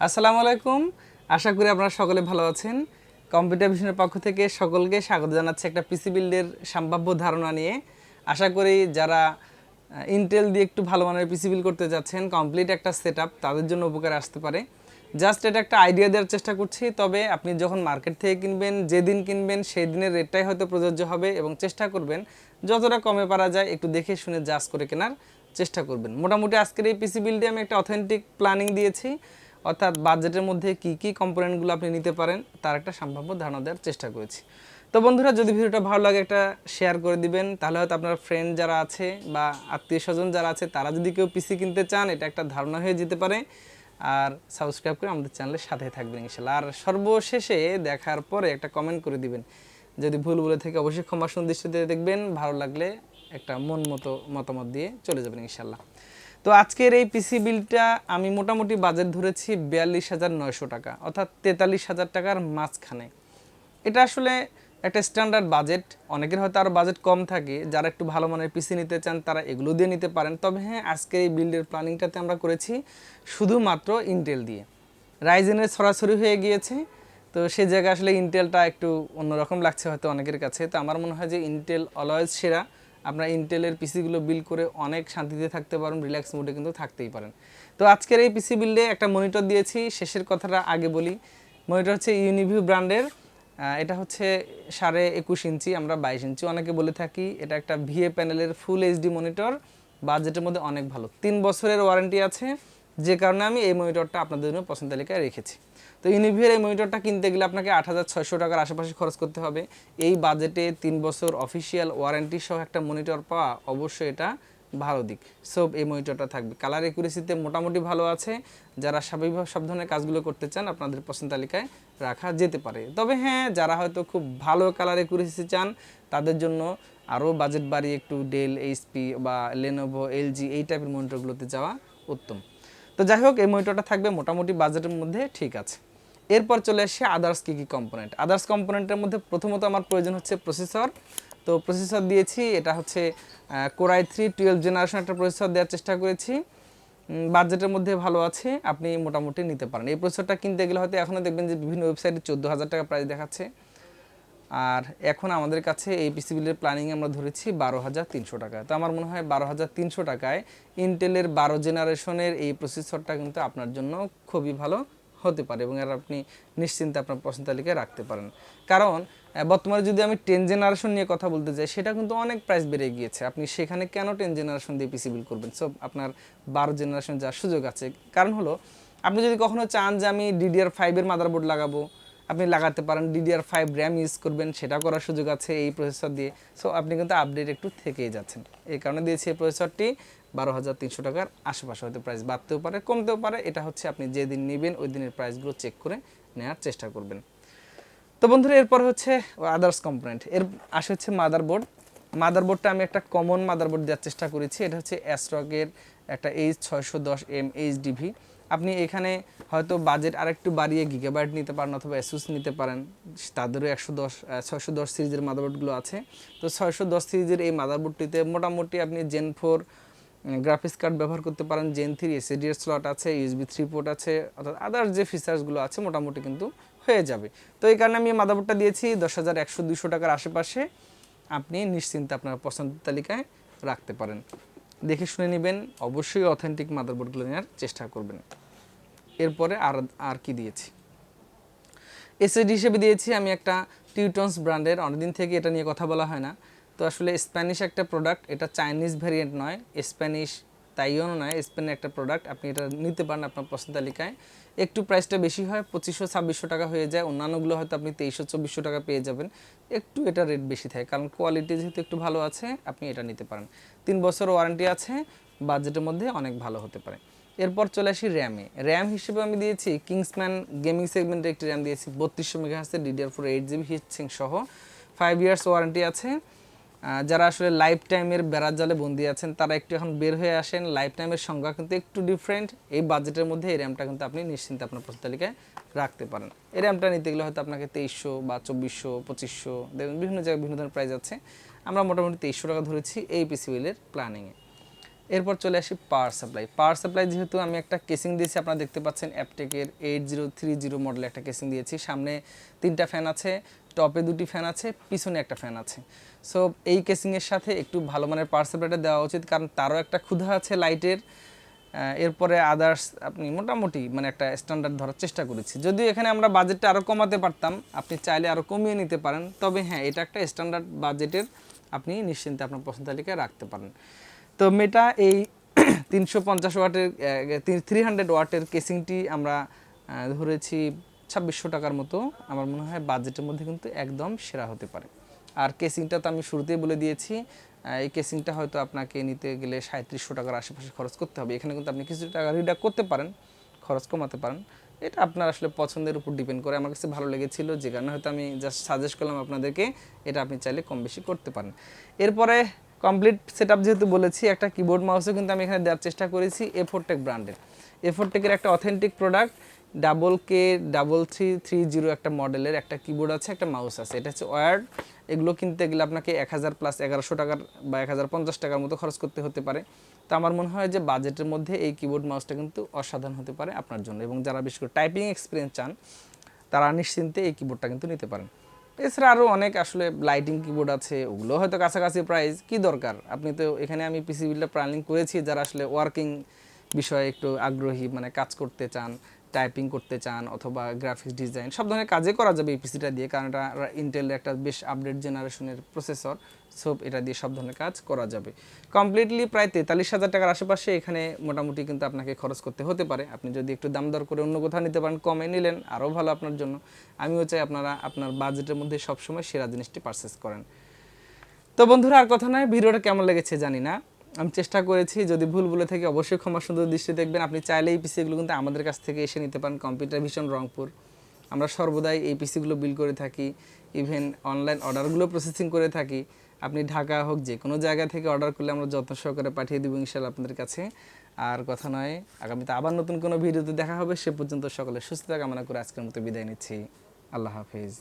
আসসালামু আলাইকুম। আশা করি আপনারা সকলে ভালো আছেন। কম্পিউটার ভিশনের পক্ষ থেকে সকলকে স্বাগত জানাচ্ছি একটা পিসি বিল্ডের সম্ভাব্য ধারণা নিয়ে। আশা করি যারা ইন্টেল দিয়ে একটু ভালো মানের পিসি বিল্ড করতে যাচ্ছেন, কমপ্লিট একটা সেটআপ তাদের জন্য উপকার আসতে পারে। জাস্ট এটা একটা আইডিয়া দেওয়ার চেষ্টা করছি। তবে আপনি যখন মার্কেট থেকে কিনবেন, যেদিন কিনবেন সেই দিনের রেটটাই হয়তো প্রযোজ্য হবে এবং চেষ্টা করবেন যতটা কমে পারা যায় একটু দেখে শুনে জাজ করে কেনার চেষ্টা করবেন। মোটামুটি আজকের এই পিসি বিল্ডে আমি একটা অথেন্টিক প্ল্যানিং দিয়েছি, অর্থাৎ বাজেটের মধ্যে কি কি কম্পোনেন্টগুলো আপনি নিতে পারেন তার একটা সম্ভাব্য ধারণা দেওয়ার চেষ্টা করেছি। তো বন্ধুরা, যদি ভিডিওটা ভালো লাগে একটা শেয়ার করে দিবেন, তাহলে হয়তো আপনার ফ্রেন্ড যারা আছে বা আত্মীয় স্বজন যারা আছে তারা যদি কেউ পিসি কিনতে চান, এটা একটা ধারণা হয়ে যেতে পারে। আর সাবস্ক্রাইব করে আমাদের চ্যানেলের সাথে থাকবেন ইনশাআল্লাহ। আর সর্বশেষে দেখার পরে একটা কমেন্ট করে দিবেন, যদি ভুল বলে থেকে অবশ্যই ক্ষমা সুদৃষ্টিতে দেখবেন, ভালো লাগলে একটা মন মতো মতামত দিয়ে চলে যাবেন ইনশাআল্লাহ। তো আজকের এই পিসি বিলটা আমি মোটামুটি বাজেট ধরেছি 42,900 টাকা, অর্থাৎ 43,000 টাকার মাঝখানে। এটা আসলে একটা স্ট্যান্ডার্ড বাজেট। অনেকের হয়তো আরও বাজেট কম থাকে, যারা একটু ভালো মানের পিসি নিতে চান তারা এগুলো দিয়ে নিতে পারেন। তবে হ্যাঁ, আজকের এই বিল্ডের প্ল্যানিংটাতে আমরা করেছি শুধুমাত্র ইন্টেল দিয়ে। রাইজেনের ছড়াছড়ি হয়ে গিয়েছে, তো সে জায়গায় আসলে ইন্টেলটা একটু অন্যরকম লাগছে হয়তো অনেকের কাছে। তো আমার মনে হয় যে ইন্টেল অলওয়েজ সেরা। আপনার ইন্টেলের পিসিগুলো বিল্ড করে অনেক শান্তিতে থাকতে পারেন, রিল্যাক্স মুডে কিন্তু থাকতেই পারেন। তো আজকের এই পিসি বিল্ডে একটা মনিটর দিয়েছি। শেষের কথাটা আগে বলি, মনিটর হচ্ছে ইউনিভিউ ব্র্যান্ডের। এটা হচ্ছে 21.5 ইঞ্চি, আমরা 22 ইঞ্চি অনেকে বলে থাকি। এটা একটা ভিএ প্যানেলের ফুল এইচডি মনিটর, বাজেটের মধ্যে অনেক ভালো। 3 বছরের ওয়ারেন্টি আছে, যে কারণে আমি এই মনিটরটা আপনাদের জন্য পছন্দ তালিকায় রেখেছি। তো ইউনিভিউর এই মনিটরটা কিনতে গেলে আপনাকে 8,600 টাকার আশেপাশে খরচ করতে হবে। এই বাজেটে 3 বছর অফিসিয়াল ওয়ারেন্টি সহ একটা মনিটর পাওয়া অবশ্যই এটা ভালো দিক। সো এই মনিটরটা থাকবে। কালার একুরেসিতে মোটামুটি ভালো আছে। যারা স্বাভাবিকভাবে সব ধরনের কাজগুলো করতে চান আপনাদের পছন্দ তালিকায় রাখা যেতে পারে। তবে হ্যাঁ, যারা হয়তো খুব ভালো কালার একুরেসি চান তাদের জন্য আরও বাজেট বাড়িয়ে একটু ডেল, এইচপি বা লেনোভো, এলজি এই টাইপের মনিটরগুলোতে যাওয়া উত্তম। তো যাই হোক, এই মনিটরটা থাকবে মোটামুটি বাজেটের মধ্যে, ঠিক আছে। এরপর চলে আসে আদার্স কী কী কম্পোনেন্ট। আদার্স কম্পোনেন্টের মধ্যে প্রথমত আমার প্রয়োজন হচ্ছে প্রসেসর। তো প্রসেসর দিয়েছি, এটা হচ্ছে কোর i3 12 জেনারেশন একটা প্রসেসর দেওয়ার চেষ্টা করেছি। বাজেটের মধ্যে ভালো আছে, আপনি মোটামুটি নিতে পারেন। এই প্রসেসরটা কিনতে গেলে হয়তো এখনও দেখবেন যে বিভিন্ন ওয়েবসাইটে 14,000 টাকা প্রাইস দেখাচ্ছে। আর এখন আমাদের কাছে এই পিসি বিলের প্ল্যানিংয়ে আমরা ধরেছি 12,300 টাকা। তো আমার মনে হয় 12,300 টাকায় ইন্টেলের 12 জেনারেশনের এই প্রসেসরটা কিন্তু আপনার জন্য খুবই ভালো হতে পারে এবং এর আপনি নিশ্চিন্তে আপনার পছন্দ তালিকায় রাখতে পারেন। কারণ বর্তমানে যদি আমি 10 জেনারেশন নিয়ে কথা বলতে যাই, সেটা কিন্তু অনেক প্রাইস বেড়ে গিয়েছে। আপনি সেখানে কেন 10 জেনারেশন দিয়ে পিসি বিল করবেন? সো আপনার 12 জেনারেশন যাওয়ার সুযোগ আছে। কারণ হলো, আপনি যদি কখনো চান যে আমি DDR5 এর মাদারবোর্ড লাগাবো, আপনি লাগাতে পারেন। DDR5 র্যাম ইউজ করবেন, সেটা করার সুযোগ আছে এই প্রসেসর দিয়ে। সো আপনি কিন্তু আপডেট একটু থেকেই যাচ্ছেন। এই কারণে দিয়েছি এই প্রসেসরটি 12,300 টাকার আশেপাশে, হয়তো প্রাইস বাড়তেও পারে কমতেও পারে। এটা হচ্ছে আপনি যেদিন নেবেন ওই দিনের প্রাইসগুলো চেক করে নেওয়ার চেষ্টা করবেন। তো বন্ধুরা, এরপর হচ্ছে আদার্স কম্পোনেন্ট। এর আসে হচ্ছে মাদারবোর্ড। মাদারবোর্ডটা আমি একটা কমন মাদারবোর্ড দেওয়ার চেষ্টা করেছি। এটা হচ্ছে অ্যাস্ট্রকের একটা H610M HDV। আপনি এখানে হয়তো বাজেট আরেকটু বাড়িয়ে গিগাবাইট নিতে পারেন অথবা অ্যাসুস নিতে পারেন। তাদেরও 610 সিরিজের মাদারবোর্ডগুলো আছে। তো 610 সিরিজের এই মাদারবোর্ডটিতে মোটামুটি আপনি Gen 4 গ্রাফিক্স কার্ড ব্যবহার করতে পারেন, Gen 3 SSD এর স্লট আছে, USB 3 পোর্ট আছে, অর্থাৎ আদার্স যে ফিচার্সগুলো আছে মোটামুটি কিন্তু হয়ে যাবে। তো এই কারণে আমি মাদারবোর্ডটা দিয়েছি 10,100-200 টাকার আশেপাশে। আপনি নিশ্চিন্তে আপনার পছন্দের তালিকায় রাখতে পারেন। দেখে শুনে নেবেন, অবশ্যই অথেন্টিক মাদারবোর্ডগুলো নেওয়ার চেষ্টা করবেন। এরপরে আর কি দিয়েছি, এসএসডি হিসেবে দিয়েছি আমি একটা টিউটনস ব্র্যান্ডের। অনেকদিন থেকে এটা নিয়ে কথা বলা হয় না। তো আসলে স্প্যানিশ একটা প্রোডাক্ট, এটা চাইনিজ ভ্যারিয়েন্ট নয়, স্প্যানিশ তাইওয়ানও নয়, স্পেনের একটা প্রোডাক্ট। আপনি এটা নিতে পারেন আপনার পছন্দ তালিকায়। একটু প্রাইসটা বেশি হয়, 2500-2600 টাকা হয়ে যায়। অন্যান্যগুলো হয়তো আপনি 2300-2400 টাকা পেয়ে যাবেন। একটু এটা রেট বেশি থাকে, কারণ কোয়ালিটি যেহেতু একটু ভালো আছে, আপনি এটা নিতে পারেন। 3 বছর ওয়ারেন্টি আছে, বাজেটের মধ্যে অনেক ভালো হতে পারে। এরপর চলে আসি র্যামে। র্যাম হিসেবে আমি দিয়েছি কিংসম্যান গেমিং সেগমেন্টে একটি র্যাম দিয়েছি 3200 মেগাহার্টজের DDR4 8GB হিটসিঙ্ক সহ, 5 ইয়ার্স ওয়ারেন্টি আছে। যারা আসলে লাইফ টাইমের বেড়ার জালে বন্দি আছেন তারা একটু এখন বের হয়ে আসেন। লাইফ টাইমের সংখ্যা কিন্তু একটু ডিফারেন্ট। এই বাজেটের মধ্যে এই র্যামটা কিন্তু আপনি নিশ্চিন্তে আপনার পছন্দ তালিকায় রাখতে পারেন। এই র্যামটা নিতে গেলে হয়তো আপনাকে 2300 বা 2400, 2500, বিভিন্ন জায়গায় বিভিন্ন ধরনের প্রাইস আছে। আমরা মোটামুটি 2300 টাকা ধরেছি এই পিসি বিলের প্ল্যানিংয়ে। এরপর চলে আসি পাওয়ার সাপ্লাই। পাওয়ার সাপ্লাই যেহেতু আমি একটা কেসিং দিয়েছি, আপনারা দেখতে পাচ্ছেন অ্যাপটেকের 8030 মডেলে একটা কেসিং দিয়েছি। সামনে 3টা ফ্যান আছে, টপে 2টি ফ্যান আছে, পিছনে একটা ফ্যান আছে। সো এই কেসিংয়ের সাথে একটু ভালো মানের পাওয়ার সাপ্লাইটা দেওয়া উচিত, কারণ তারও একটা ক্ষুধা আছে লাইটের। এরপরে আদার্স আপনি মোটামুটি মানে একটা স্ট্যান্ডার্ড ধরার চেষ্টা করেছি। যদিও এখানে আমরা বাজেটটা আরও কমাতে পারতাম, আপনি চাইলে আরও কমিয়ে নিতে পারেন। তবে হ্যাঁ, এটা একটা স্ট্যান্ডার্ড বাজেটের, আপনি নিশ্চিন্তে আপনার পছন্দ তালিকায় রাখতে পারেন। তো মেটা এই 350 ওয়াটের 300 ওয়াটের কেসিংটি আমরা ধরেছি 2600 টাকার মতো। আমার মনে হয় বাজেটের মধ্যে কিন্তু একদম সেরা হতে পারে। আর কেসিংটা তো আমি শুরুতেই বলে দিয়েছি, এই কেসিংটা হয়তো আপনাকে নিতে গেলে 3700 টাকার আশেপাশে খরচ করতে হবে। এখানে কিন্তু আপনি কিছু টাকা রিডাক্ট করতে পারেন, খরচ কমাতে পারেন। এটা আপনার আসলে পছন্দের উপর ডিপেন্ড করে। আমার কাছে ভালো লেগেছিল যে কারণে হয়তো আমি জাস্ট সাজেস্ট করলাম আপনাদেরকে, এটা আপনি চাইলে কম বেশি করতে পারেন। এরপরে কমপ্লিট সেটআপ যেহেতু বলেছি, একটা কিবোর্ড মাউসও কিন্তু আমি এখানে দেওয়ার চেষ্টা করেছি এফোরটেক ব্র্যান্ডের। এফোরটেকের একটা অথেন্টিক প্রোডাক্ট K3330 একটা মডেলের একটা কিবোর্ড আছে, একটা মাউস আছে। এটা হচ্ছে ওয়্যার্ড। এগুলো কিনতে গেলে আপনাকে 1000 প্লাস 1100 টাকার বা 1050 টাকার মতো খরচ করতে হতে পারে। তো আমার মনে হয় যে বাজেটের মধ্যে এই কিবোর্ড মাউসটা কিন্তু অসাধারণ হতে পারে আপনার জন্য, এবং যারা বিশেষ করে টাইপিং এক্সপিরিয়েন্স চান তারা নিশ্চিন্তে এই কিবোর্ডটা কিন্তু নিতে পারেন। এছাড়া আরও অনেক আসলে লাইটিং কিবোর্ড আছে, ওগুলো হয়তো কাছাকাছি প্রাইস, কি দরকার। আপনি তো এখানে আমি পিসি বিল্ডটা প্ল্যানিং করেছি যারা আসলে ওয়ার্কিং বিষয়ে একটু আগ্রহী, মানে কাজ করতে চান, টাইপিং করতে চান, অথবা গ্রাফিক্স ডিজাইন, সব ধরনের কাজে করা যাবে এই পিসিটা দিয়ে, কারণ এটা ইন্টেলের একটা বেশ আপডেট জেনারেশনের প্রসেসর। সো এটা দিয়ে সব ধরনের কাজ করা যাবে। কমপ্লিটলি প্রায় 43,000 টাকার আশেপাশে এখানে মোটামুটি কিন্তু আপনাকে খরচ করতে হতে পারে। আপনি যদি একটু দাম দর করে অন্য কোথাও নিতে পারেন, কমে নিলেন আরও ভালো আপনার জন্য। আমিও চাই আপনারা আপনার বাজেটের মধ্যে সবসময় সেরা জিনিসটি পারচেস করেন। তো বন্ধুরা, আর কথা নয়, ভিডিওটা কেমন লেগেছে জানি না, আমি চেষ্টা করেছি। যদি ভুল বলে থেকে অবশ্যই ক্ষমা সুন্দর দৃষ্টি দেখবেন। আপনি চাইলে এই পিসিগুলো কিন্তু আমাদের কাছ থেকে এসে নিতে পারেন, কম্পিউটার ভিশন রংপুর। আমরা সর্বদাই এই পিসিগুলো বিল করে থাকি, ইভেন অনলাইন অর্ডারগুলো প্রসেসিং করে থাকি। আপনি ঢাকা হোক, যে কোনো জায়গা থেকে অর্ডার করলে আমরা যত্ন সহকারে পাঠিয়ে দেবো ইনশাআল্লাহ আপনাদের কাছে। আর কথা নয়, আগামীতে আবার নতুন কোনো ভিডিওতে দেখা হবে। সে পর্যন্ত সকলে সুস্থতা কামনা করে আজকের মতো বিদায় নিচ্ছি। আল্লাহ হাফিজ।